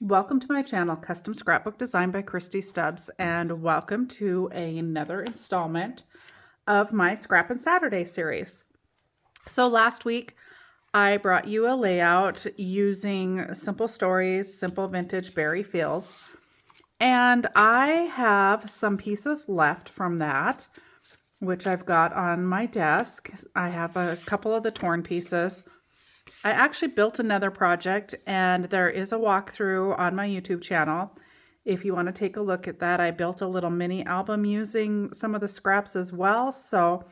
Welcome to my channel, Custom Scrapbook designed by Christy Stubbs, and welcome to another installment of my Scrappin Saturday series. So last week I brought you a layout using Simple Stories, Simple Vintage Berry Fields, and I have some pieces left from that, which I've got on my desk. I have a couple of the torn pieces. I actually built another project, and there is a walkthrough on my YouTube channel. If you want to take a look at that, I built a little mini album using some of the scraps as well, so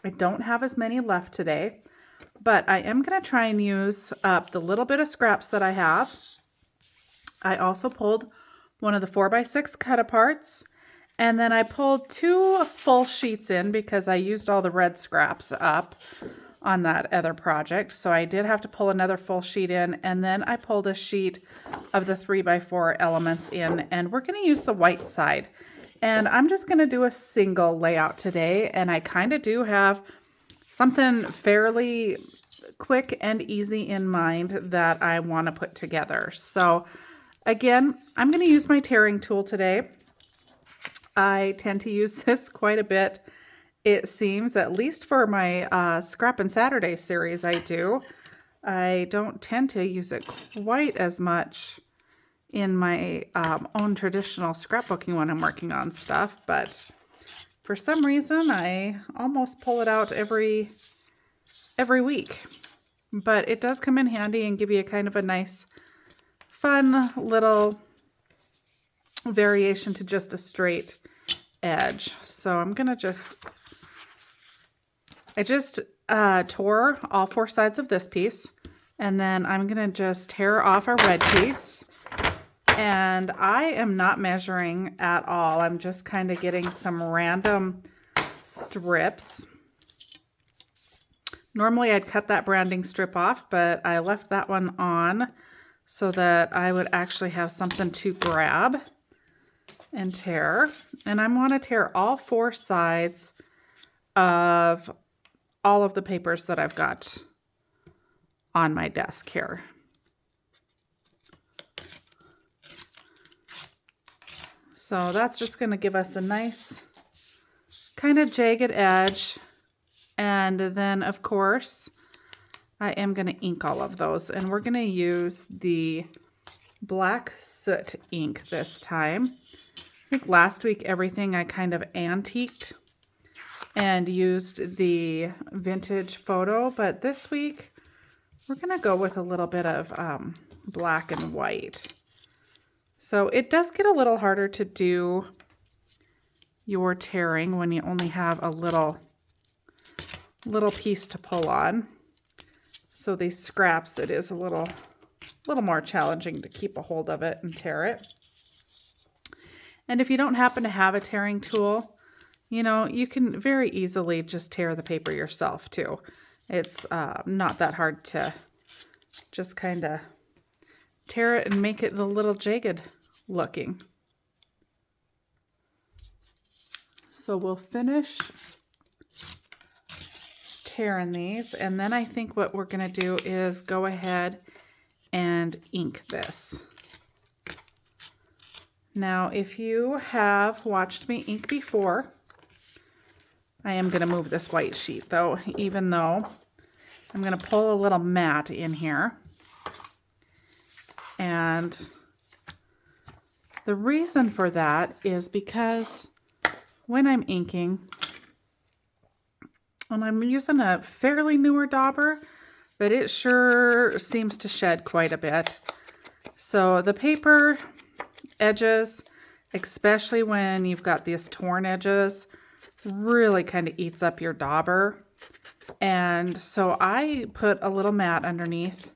I don't have as many left today. But I am going to try and use up the little bit of scraps that I have. I also pulled one of the 4x6 cut-aparts, and then I pulled 2 full sheets in because I used all the red scraps up on that other project. So I did have to pull another full sheet in, and then I pulled a sheet of the 3x4 elements in, and we're going to use the white side. And I'm just going to do a single layout today, and I kind of do have something fairly quick and easy in mind that I want to put together. So again, I'm going to use my tearing tool today. I tend to use this quite a bit. It seems, at least for my Scrappin Saturday series, I do. I don't tend to use it quite as much in my own traditional scrapbooking when I'm working on stuff, but for some reason I almost pull it out every week. But it does come in handy and give you a kind of a nice, fun little variation to just a straight edge. So I'm gonna I just tore all 4 sides of this piece, and then I'm gonna just tear off our red piece. And I am not measuring at all. I'm just kind of getting some random strips. Normally I'd cut that branding strip off, but I left that one on so that I would actually have something to grab and tear. And I want to tear all 4 sides of all of the papers that I've got on my desk here. So that's just going to give us a nice kind of jagged edge. And then, of course, I am going to ink all of those. And we're going to use the black soot ink this time. I think last week everything I kind of antiqued and used the vintage photo, but this week we're going to go with a little bit of black and white. So it does get a little harder to do your tearing when you only have a little piece to pull on. So these scraps, it is a little more challenging to keep a hold of it and tear it. And if you don't happen to have a tearing tool, you know, you can very easily just tear the paper yourself too. It's not that hard to just kind of tear it and make it a little jagged looking. So we'll finish tearing these, and then I think what we're going to do is go ahead and ink this. Now, if you have watched me ink before, I am going to move this white sheet though, even though I'm going to pull a little mat in here. And the reason for that is because when I'm inking, and I'm using a fairly newer dauber, but it sure seems to shed quite a bit. So the paper edges, especially when you've got these torn edges, really kind of eats up your dauber. And so I put a little mat underneath,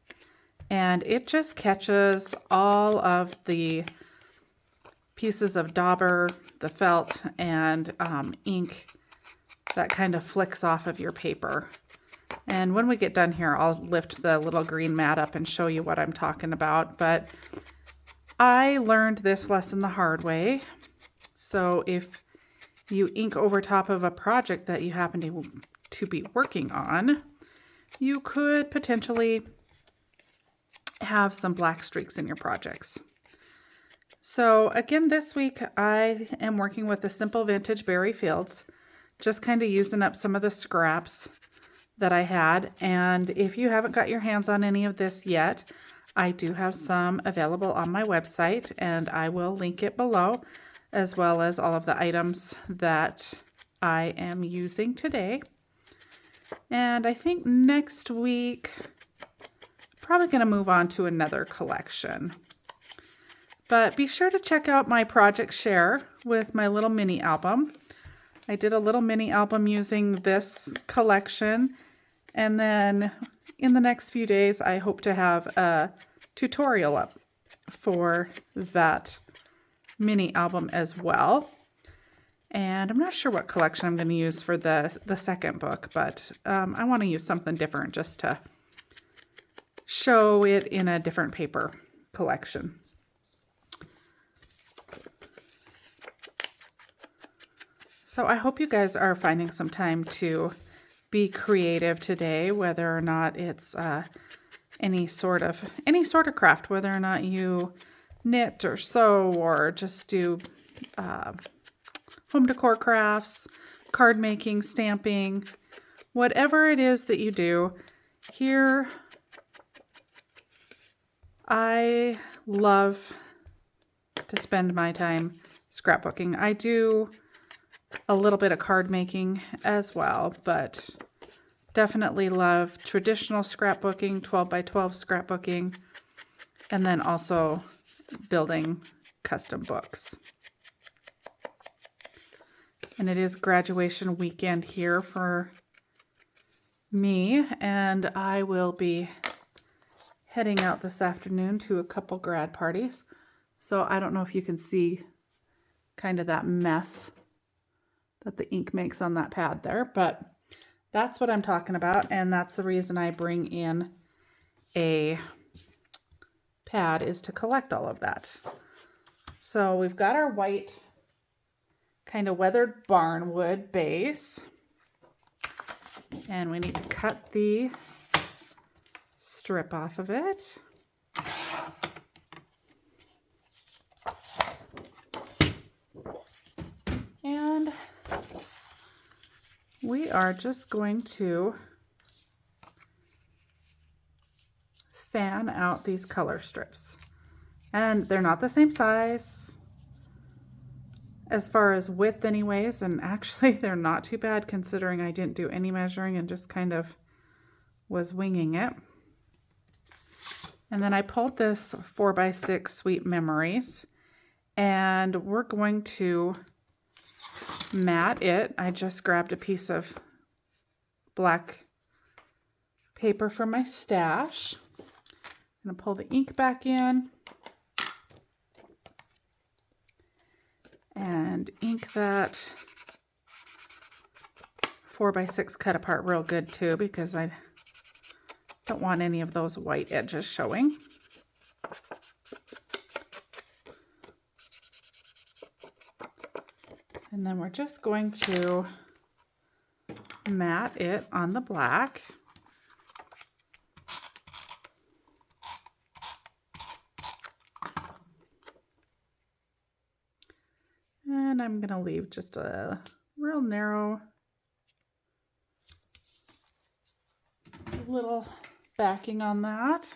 and it just catches all of the pieces of dauber, the felt, and ink that kind of flicks off of your paper. And when we get done here, I'll lift the little green mat up and show you what I'm talking about. But I learned this lesson the hard way. So if you ink over top of a project that you happen to be working on, you could potentially have some black streaks in your projects. So again, this week I am working with the Simple Vintage Berry Fields, just kind of using up some of the scraps that I had. And if you haven't got your hands on any of this yet, I do have some available on my website, and I will link it below, as well as all of the items that I am using today. And I think next week, probably going to move on to another collection. But be sure to check out my project share with my little mini album. I did a little mini album using this collection. And then in the next few days, I hope to have a tutorial up for that mini album as well. And I'm not sure what collection I'm going to use for the second book, but I want to use something different just to show it in a different paper collection. So I hope you guys are finding some time to be creative today, whether or not it's any sort of craft, whether or not you knit or sew or just do home decor crafts, card making, stamping, whatever it is that you do. Here, I love to spend my time scrapbooking. I do a little bit of card making as well, but definitely love traditional scrapbooking, 12 by 12 scrapbooking, and then also building custom books. And it is graduation weekend here for me, and I will be heading out this afternoon to a couple grad parties. So I don't know if you can see kind of that mess that the ink makes on that pad there, but that's what I'm talking about, and that's the reason I bring in a pad, is to collect all of that. So we've got our white kind of weathered barnwood base, and we need to cut the strip off of it. And we are just going to fan out these color strips. And they're not the same size as far as width anyways, and actually they're not too bad considering I didn't do any measuring and just kind of was winging it. And then I pulled this 4x6 Sweet Memories, and we're going to mat it. I just grabbed a piece of black paper from my stash. I'm going to pull the ink back in and ink that 4x6 cut apart real good too, because I don't want any of those white edges showing. And then we're just going to mat it on the black. And I'm going to leave just a real narrow little backing on that.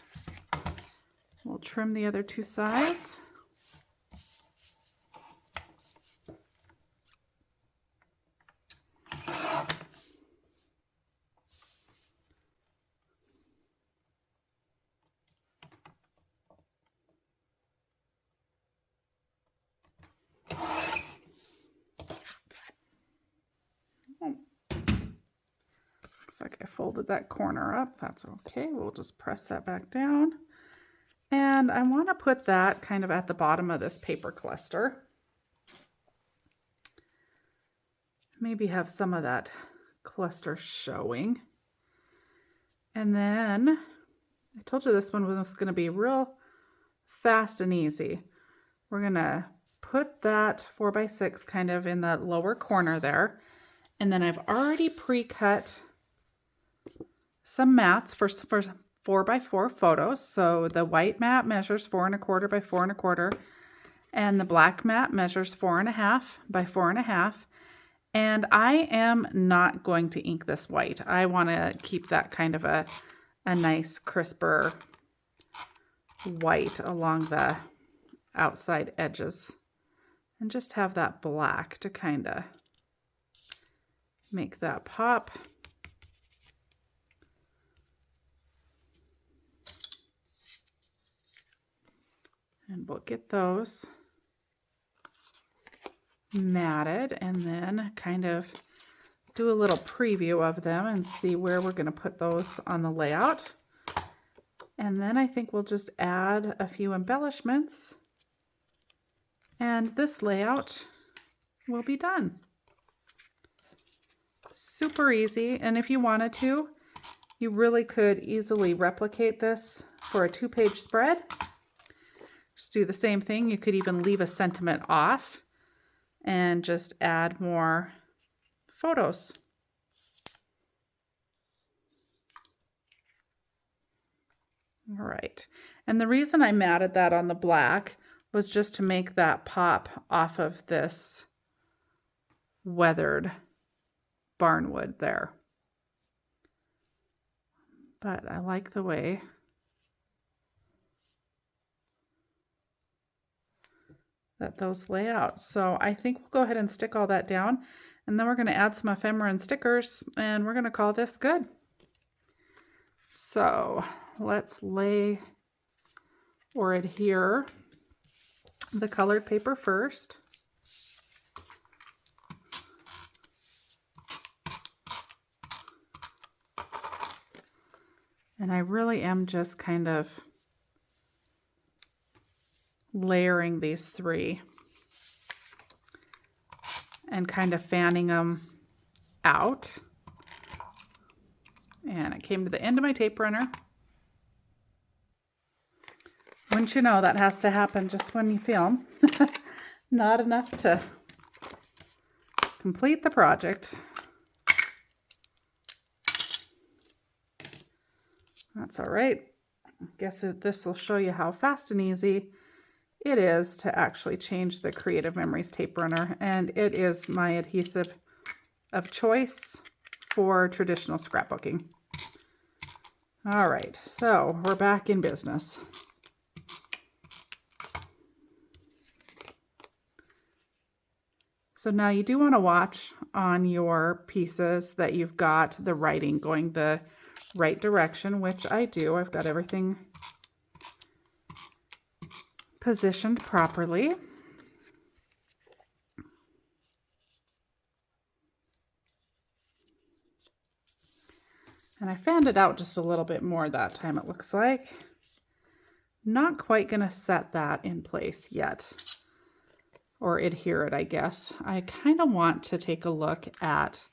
We'll trim the other two sides. Looks like I folded that corner up. That's okay. We'll just press that back down. And I want to put that kind of at the bottom of this paper cluster. Maybe have some of that cluster showing. And then I told you this one was going to be real fast and easy. We're going to put that 4x6 kind of in the lower corner there. And then I've already pre-cut some mats for 4x4 photos. So the white mat measures 4 1/4 by 4 1/4. And the black mat measures 4.5 by 4.5. And I am not going to ink this white. I want to keep that kind of a nice crisper white along the outside edges. And just have that black to kind of make that pop. And we'll get those matted and then kind of do a little preview of them and see where we're going to put those on the layout. And then I think we'll just add a few embellishments and this layout will be done. Super easy, and if you wanted to, you really could easily replicate this for a 2-page spread. Just do the same thing. You could even leave a sentiment off and just add more photos. All right, and the reason I matted that on the black was just to make that pop off of this weathered barnwood there. But I like the way that those lay out. So I think we'll go ahead and stick all that down, and then we're going to add some ephemera and stickers, and we're going to call this good. So let's lay or adhere the colored paper first. And I really am just kind of layering these three and kind of fanning them out. And I came to the end of my tape runner. Wouldn't you know, that has to happen just when you film. Not enough to complete the project. That's all right. I guess this will show you how fast and easy it is to actually change the Creative Memories tape runner. And it is my adhesive of choice for traditional scrapbooking. All right, so we're back in business. So now you do want to watch on your pieces that you've got the writing going the right direction, which I do. I've got everything positioned properly. And I fanned it out just a little bit more that time, it looks like. Not quite going to set that in place yet, or adhere it, I guess. I kind of want to take a look at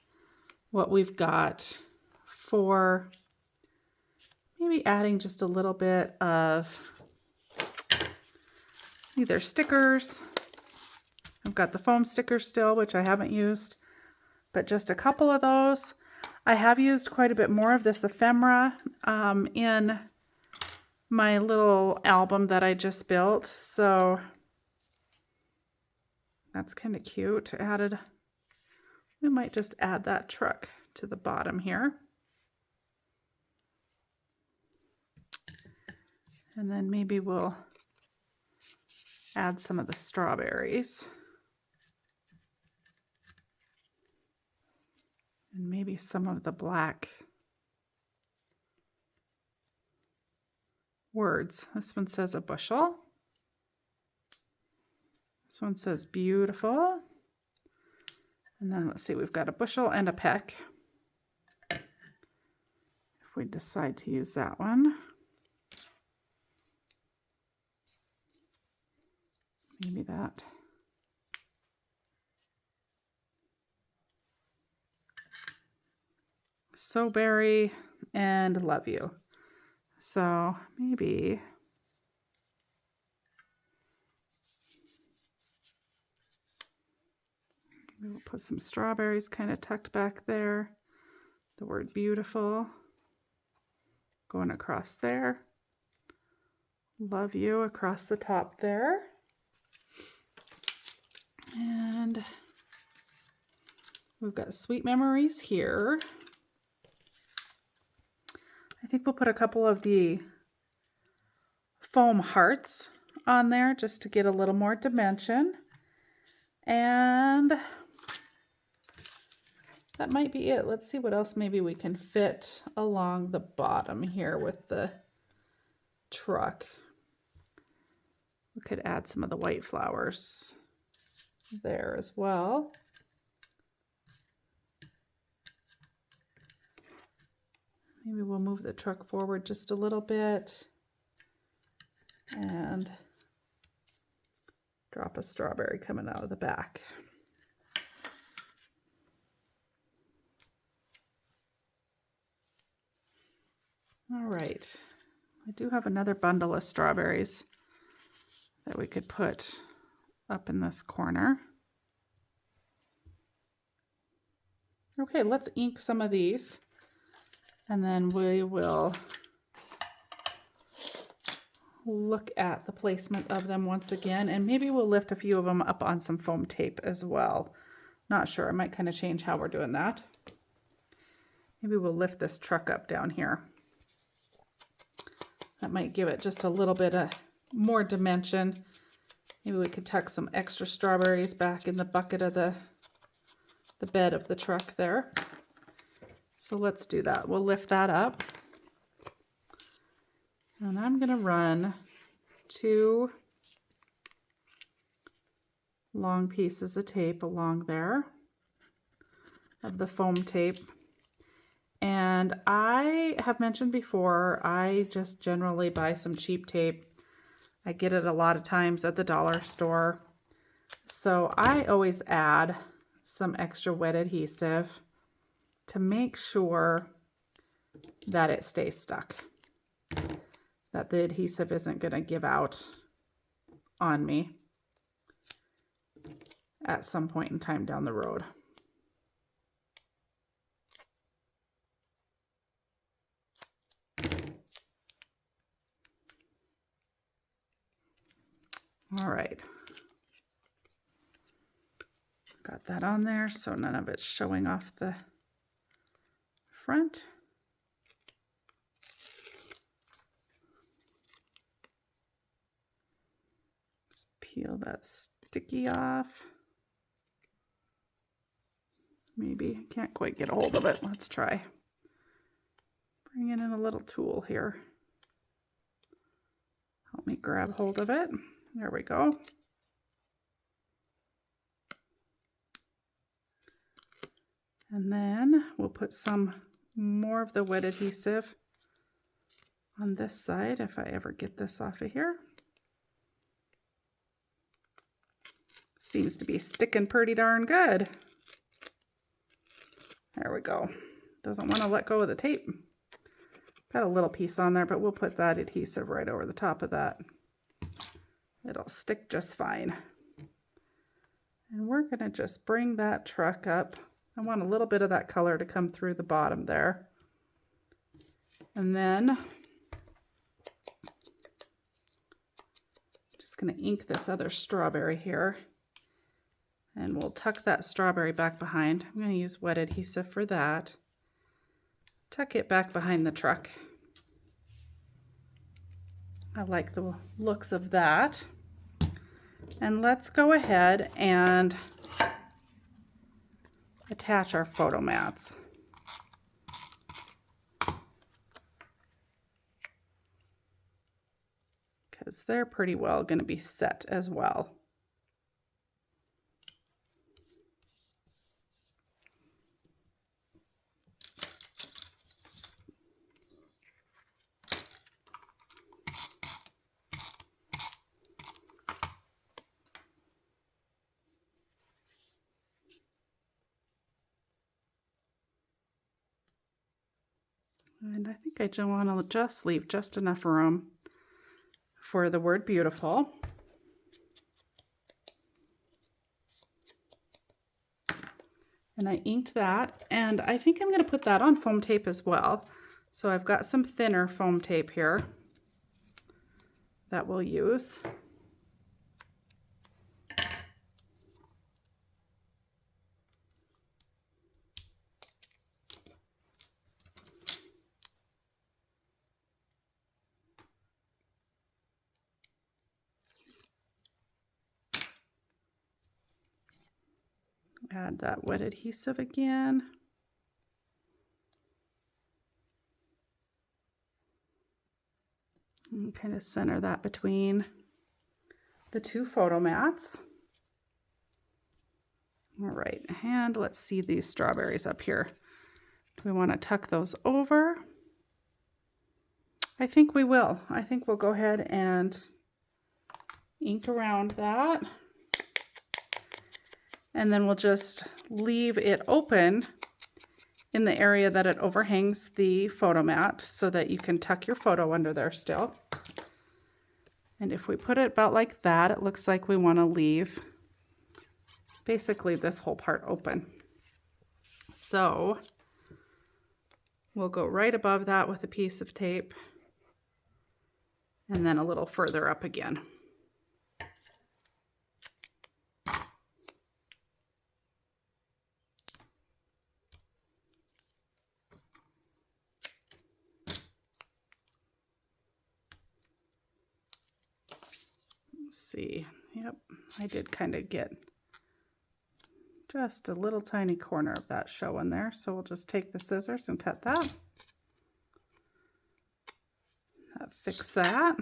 what we've got for maybe adding just a little bit of either stickers. I've got the foam stickers still, which I haven't used, but just a couple of those. I have used quite a bit more of this ephemera in my little album that I just built, so that's kind of cute. We might just add that truck to the bottom here. And then maybe we'll add some of the strawberries. And maybe some of the black words. This one says a bushel. This one says beautiful. And then let's see, we've got a bushel and a peck. If we decide to use that one. Maybe that. So berry and love you. So maybe we'll put some strawberries kind of tucked back there. The word beautiful going across there. Love you across the top there. And we've got Sweet Memories here. I think we'll put a couple of the foam hearts on there just to get a little more dimension. And that might be it. Let's see what else maybe we can fit along the bottom here with the truck. We could add some of the white flowers there as well. Maybe we'll move the truck forward just a little bit and drop a strawberry coming out of the back. All right, I do have another bundle of strawberries that we could put up in this corner. Okay, let's ink some of these, and then we will look at the placement of them once again, and maybe we'll lift a few of them up on some foam tape as well. Not sure, I might kind of change how we're doing that. Maybe we'll lift this truck up down here. That might give it just a little bit of more dimension. Maybe we could tuck some extra strawberries back in the bucket of the bed of the truck there. So let's do that. We'll lift that up. And I'm going to run 2 long pieces of tape along there of the foam tape. And I have mentioned before, I just generally buy some cheap tape. I get it a lot of times at the dollar store. So I always add some extra wet adhesive to make sure that it stays stuck, that the adhesive isn't going to give out on me at some point in time down the road. All right, got that on there so none of it's showing off the front. Just peel that sticky off. Maybe, I can't quite get a hold of it. Let's try bringing in a little tool here. Help me grab hold of it. There we go. And then we'll put some more of the wet adhesive on this side if I ever get this off of here. Seems to be sticking pretty darn good. There we go. Doesn't want to let go of the tape. Got a little piece on there, but we'll put that adhesive right over the top of that. It'll stick just fine. And we're going to just bring that truck up. I want a little bit of that color to come through the bottom there. And then just going to ink this other strawberry here. And we'll tuck that strawberry back behind. I'm going to use wet adhesive for that. Tuck it back behind the truck. I like the looks of that. And let's go ahead and attach our photo mats. Because they're pretty well going to be set as well. And I think I just want to just leave just enough room for the word beautiful. And I inked that, and I think I'm going to put that on foam tape as well. So I've got some thinner foam tape here that we'll use. Add that wet adhesive again. And kind of center that between the two photo mats. All right, and let's see these strawberries up here. Do we want to tuck those over? I think we will. I think we'll go ahead and ink around that. And then we'll just leave it open in the area that it overhangs the photo mat so that you can tuck your photo under there still. And if we put it about like that, it looks like we want to leave basically this whole part open. So we'll go right above that with a piece of tape and then a little further up again. Let's see. Yep, I did kind of get just a little tiny corner of that showing there. So we'll just take the scissors and cut that. Fix that.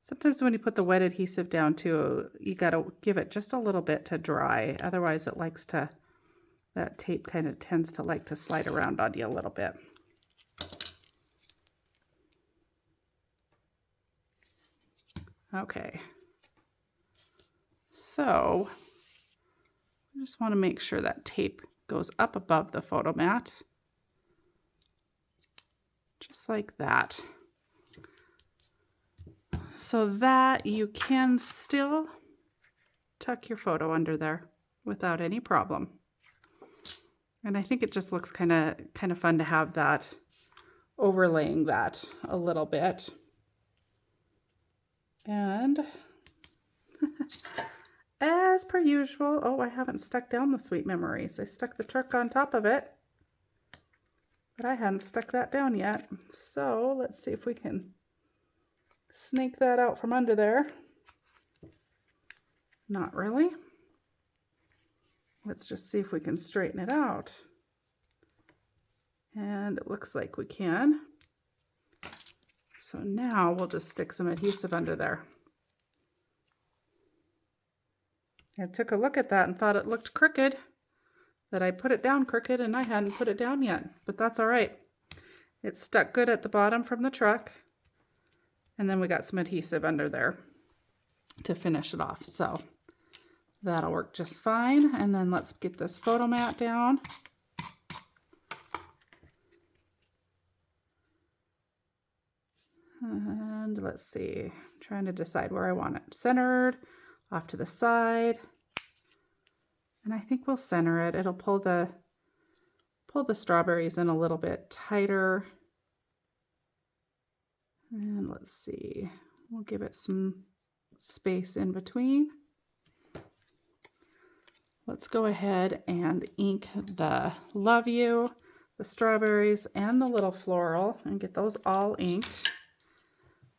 Sometimes when you put the wet adhesive down too, you gotta give it just a little bit to dry. Otherwise it likes to, that tape kind of tends to like to slide around on you a little bit. Okay, so I just want to make sure that tape goes up above the photo mat, just like that, so that you can still tuck your photo under there without any problem. And I think it just looks kind of fun to have that overlaying that a little bit. And as per usual, oh, I haven't stuck down the Sweet Memories. I stuck the truck on top of it, but I hadn't stuck that down yet. So let's see if we can snake that out from under there. Not really. Let's just see if we can straighten it out. And it looks like we can. So now we'll just stick some adhesive under there. I took a look at that and thought it looked crooked, that I put it down crooked and I hadn't put it down yet, but that's all right. It's stuck good at the bottom from the truck. And then we got some adhesive under there to finish it off. So that'll work just fine. And then let's get this photo mat down. And let's see, I'm trying to decide where I want it centered, off to the side. And I think we'll center it. It'll pull the strawberries in a little bit tighter. And let's see, we'll give it some space in between. Let's go ahead and ink the Love You, the strawberries, and the little floral and get those all inked.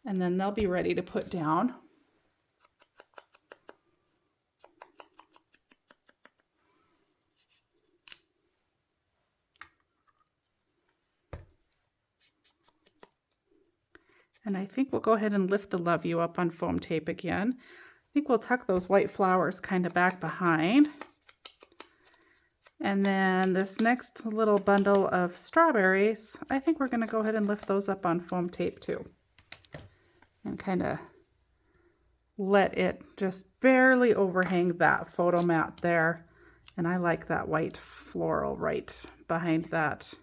And then they'll be ready to put down. And I think we'll go ahead and lift the Love You up on foam tape again. I think we'll tuck those white flowers kind of back behind. And then this next little bundle of strawberries, I think we're going to go ahead and lift those up on foam tape too. And kind of let it just barely overhang that photo mat there. And I like that white floral right behind that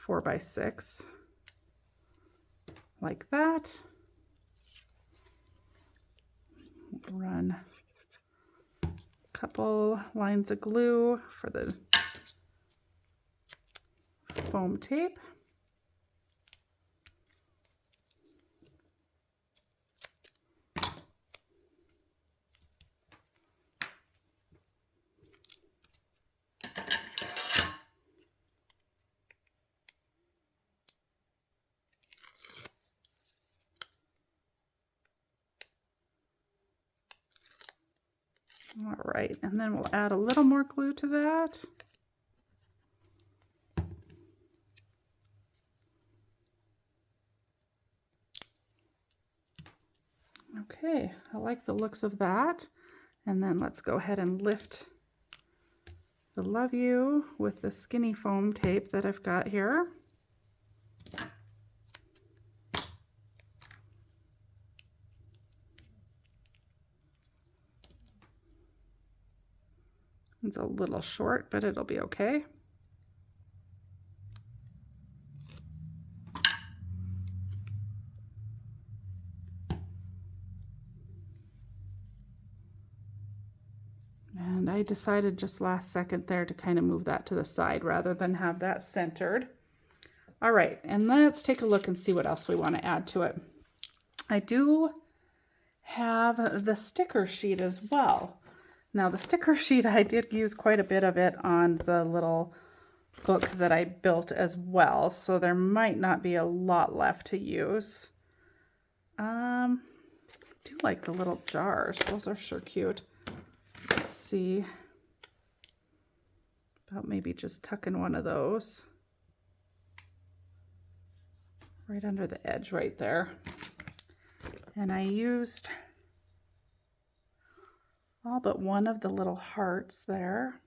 4x6. Like that. Run a couple lines of glue for the foam tape. All right, and then we'll add a little more glue to that. Okay, I like the looks of that. And then let's go ahead and lift the Love You with the skinny foam tape that I've got here. It's a little short, but it'll be okay. And I decided just last second there to kind of move that to the side rather than have that centered. All right, and let's take a look and see what else we want to add to it. I do have the sticker sheet as well. Now the sticker sheet, I did use quite a bit of it on the little book that I built as well, so there might not be a lot left to use. I do like the little jars. Those are sure cute. Let's see about maybe just tucking one of those right under the edge right there. And I used all but one of the little hearts there.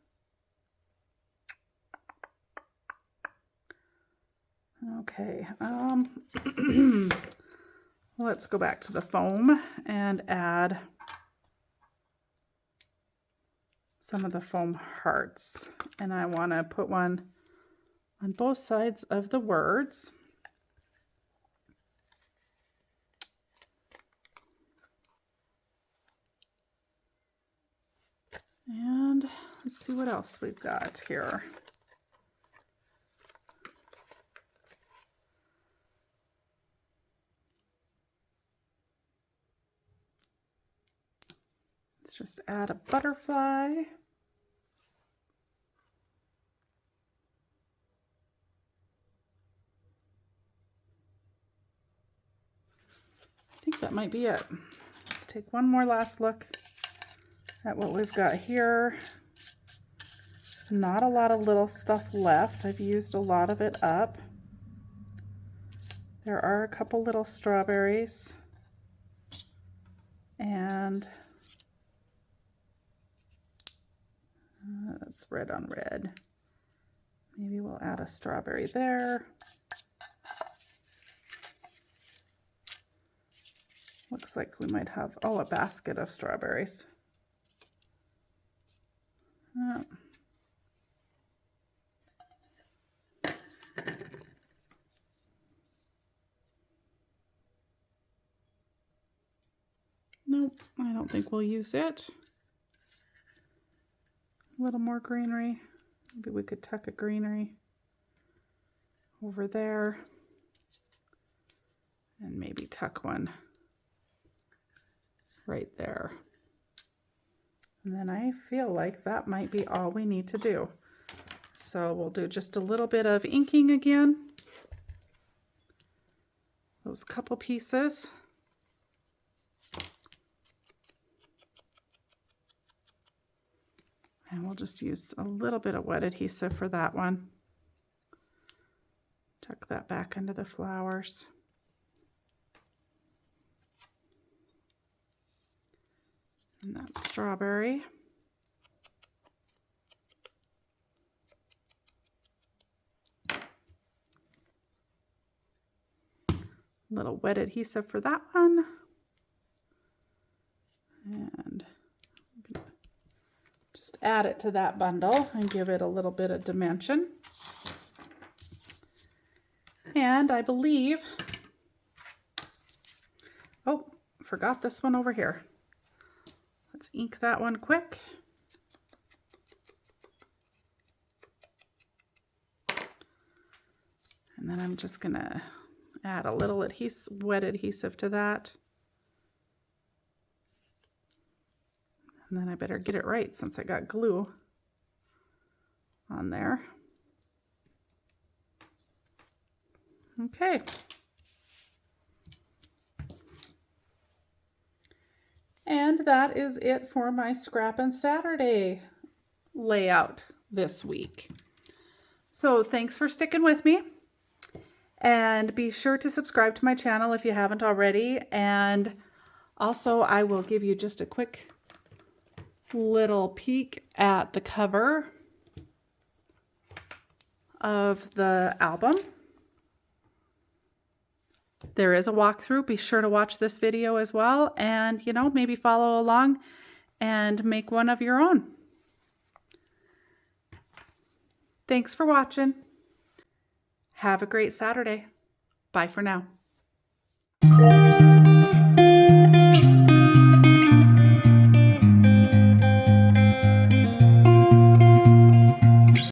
Okay, let's go back to the foam and add some of the foam hearts. And I want to put one on both sides of the words. And let's see what else we've got here. Let's just add a butterfly. I think that might be it. Let's take one more last look at what we've got here. Not a lot of little stuff left. I've used a lot of it up. There are a couple little strawberries. And that's red on red. Maybe we'll add a strawberry there. Looks like we might have, oh, a basket of strawberries. Nope, I don't think we'll use it. A little more greenery. Maybe we could tuck a greenery over there. And maybe tuck one right there. And then I feel like that might be all we need to do. So we'll do just a little bit of inking again. Those couple pieces. And we'll just use a little bit of wet adhesive for that one. Tuck that back into the flowers. And that's strawberry. A little wet adhesive for that one. And just add it to that bundle and give it a little bit of dimension. And I believe, oh, forgot this one over here. Let's ink that one quick. And then I'm just gonna add a little wet adhesive to that. And then I better get it right since I got glue on there. Okay. And that is it for my Scrappin Saturday layout this week. So thanks for sticking with me. And be sure to subscribe to my channel if you haven't already. And also, I will give you just a quick little peek at the cover of the album. There is a walkthrough. Be sure to watch this video as well, and maybe follow along and make one of your own. Thanks for watching. Have a great Saturday. Bye for now.